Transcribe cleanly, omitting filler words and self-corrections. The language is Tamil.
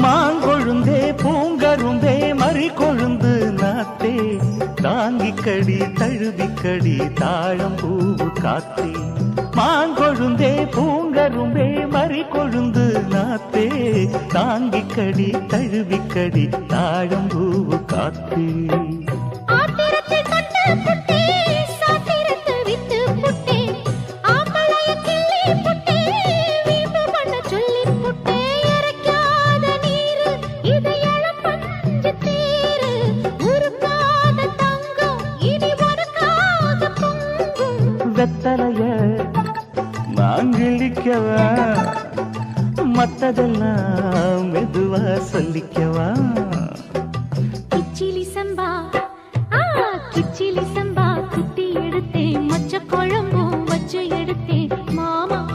மாங்கொழுந்தே பூங்கருந்தே மறி கொழுந்து நாத்தே தாங்கிக்கடி தழுவிக்கடி தாழம் பூவு காத்தே மாங்கொழுந்தே பூங்கரும்பே மறி கொழுந்து நாத்தே தாங்கிக்கடி தழுவிக்கடி தாழம் பூவு காத்தே வெத்தலைய மாங்கிழிக்கவா மத்ததெல்லாம் மெதுவா சொல்லிக்கவா கிச்சிலி சம்பா கிச்சிலி சம்பா